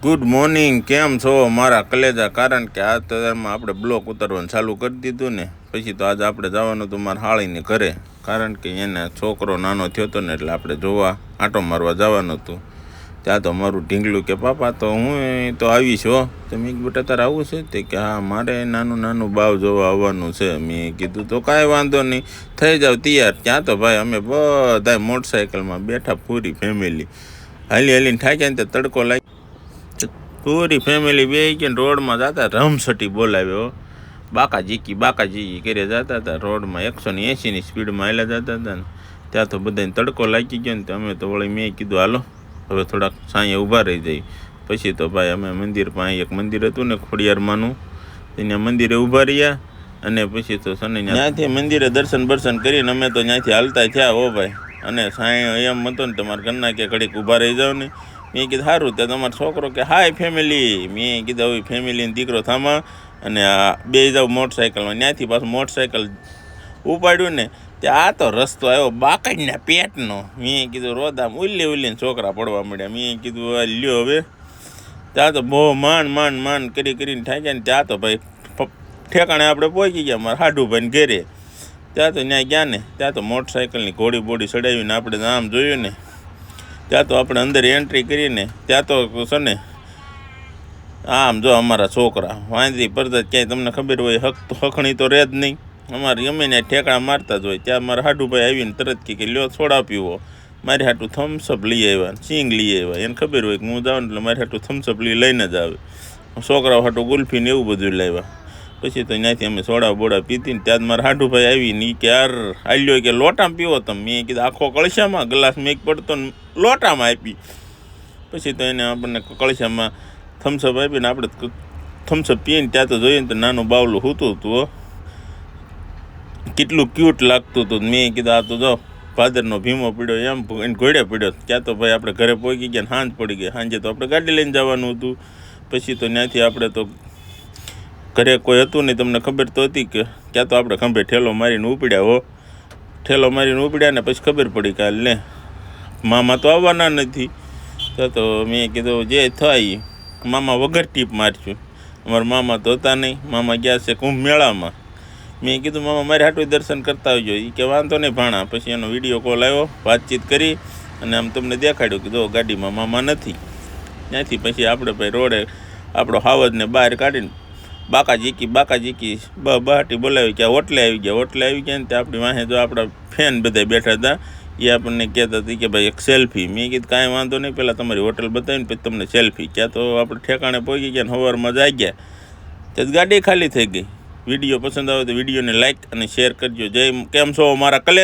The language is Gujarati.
ગુડ મોર્નિંગ, કેમ છો મારા કલેજા? કારણ કે આ તહેવારમાં આપણે બ્લોક ઉતારવાનું ચાલુ કરી દીધું ને, પછી તો આજે આપણે જવાનું હતું મારા હાળીને ઘરે. કારણ કે એને છોકરો નાનો થયો હતો ને, એટલે આપણે જોવા આંટો મારવા જવાનું હતું. ત્યાં તો મારું ઢીંગલું કે પાપા તો હું તો આવીશ હો. તો મેં બેટા તારે આવવું છે? તે કે હા મારે નાનું બાવ જોવા આવવાનું છે. મેં કીધું તો કાંઈ વાંધો નહીં, થઈ જાવ તૈયાર. ત્યાં તો ભાઈ અમે બધા મોટરસાઇકલમાં બેઠા, પૂરી ફેમિલી હાલીને થાક્યા ને, તડકો લાગી. પૂરી ફેમિલી બે કે રોડમાં જતા રમસટી બોલાવ્યો, બાકાજી કરી જતા હતા રોડમાં. 180ની સ્પીડમાં હાલ્યા જતા હતા ને. ત્યાં તો બધાને તડકો લાગી ગયો ને, અમે તો વળી મેં કીધું હાલો હવે થોડાક સાંયે ઊભા રહી જાય. પછી તો ભાઈ અમે મંદિર પાસે, એક મંદિર હતું ને ખોડિયારમાંનું, ત્યાં મંદિરે ઊભા રહ્યા. અને પછી તો શનિ ત્યાંથી મંદિરે દર્શન કરીને અમે તો ત્યાંથી હાલતા થયા હો ભાઈ. અને સાંય એમ હતો ને તમારા ઘરના કે ઘડીક ઊભા રહી જાવ ને. મેં કીધું સારું. ત્યાં તમારો છોકરો કે હાય ફેમિલી. મેં કીધું હવે ફેમિલીને દીકરો થામા અને આ બે જાવ મોટરસાઇકલમાં. ત્યાંથી પાછું મોટરસાઇકલ ઉપાડ્યું ને, ત્યાં આ તો રસ્તો આવ્યો બાકાઈના પેટનો. મેં કીધું રોદામ ઉલ્લીને છોકરા પડવા મળ્યા. મેં કીધું આ લ્યો હવે. ત્યાં તો બહુ માંડ કરીને થાક્યા ને. ત્યાં તો ભાઈ ઠેકાણે આપણે પહોંચી ગયા મારા હાડુભાઈને ઘેરે. ત્યાં તો ત્યાં ગયા ને, ત્યાં તો મોટરસાઇકલની ઘોડી બોડી ચડાવીને આપણે આમ જોયું ને. ત્યાં તો આપણે અંદર એન્ટ્રી કરીને, ત્યાં તો છે ને આમ જો અમારા છોકરા વાંદરી પડતા ક્યાંય તમને ખબર હોય હખણી તો રહે જ નહીં. અમારે ગમે ને ઠેકાણા મારતા જ હોય. ત્યાં મારા હાડુભાઈ આવીને તરત કે લ્યો છોડા પીવો. મારી હાટું થમ્સઅપ લઈ આવ્યા, સિંગ લઈ આવ્યા. એને ખબર હોય કે હું જાઉં એટલે મારી હાટું થમ્સઅપ લઈને જ આવે. છોકરાઓ હાટું ગુલ્ફીને એવું બધું લાવ્યા. પછી તો ત્યાંથી અમે સોડા બોડા પીતી ને, ત્યાં મારા હાડુભાઈ આવીને કે યાર આલ્યો કે લોટામાં પીવો તમે. મેં કીધું આખો કળશામાં ગ્લાસ મેં પડતો ને લોટામાં આપી. પછી તો એને આપણને કળશામાં થમ્સઅપ આપીને આપણે થમ્સઅપ પીને ત્યાં તો જોઈએ ને તો નાનું બાવલું સૂતું હતું. કેટલું ક્યુટ લાગતું હતું. મેં કીધું આ તો જો ભાદરનો ભીમો પીડ્યો એમ એને ઘોડે પીડ્યો. ત્યાં તો ભાઈ આપણે ઘરે પહોંચી ગયા, સાંજ પડી ગઈ. સાંજે તો આપણે ગાડી લઈને જવાનું હતું. પછી તો ત્યાંથી આપણે તો ઘરે કોઈ હતું નહીં. તમને ખબર તો હતી કે ક્યાં તો આપણે ખંભે ઠેલો મારીને ઉપડ્યા હો. ઠેલો મારીને ઉપડ્યા ને પછી ખબર પડી કે લે મામા તો આવવાના નથી. તો મેં કીધું જે થાય મામા વગર ટીપ મારશું. અમારા મામા તો હતા નહીં, મામા ગયા છે કુંભ મેળામાં. મેં કીધું મામા મારી હાટું દર્શન કરતા આવજો. એ કે વાંધો નહીં ભાણા. પછી એનો વિડીયો કોલ આવ્યો, વાતચીત કરી અને આમ તમને દેખાડ્યું કે જો ગાડીમાં મામા નથી. ત્યાંથી પછી આપણે ભાઈ રોડે આપણો હાવજને બહાર કાઢીને બાકાજી બહાટી બોલાવી કે હોટલે આવી ગયા ને. ત્યાં આપણી વાંહે જો આપણા ફેન બધા બેઠા હતા. એ આપણને કહેતા હતી કે ભાઈ એક સેલ્ફી. મેં કીધું કાંઈ વાંધો નહીં, પહેલાં તમારી હોટલ બતાવીને પછી તમને સેલ્ફી. ક્યાં તો આપણે ઠેકાણે પહોંચી ગયા ને સવારમાં જાગ્યા ત્યાં ગાડી ખાલી થઈ ગઈ. વિડીયો પસંદ આવે તો વિડીયોને લાઇક અને શેર કરજો. કેમ છો મારા કલેજ?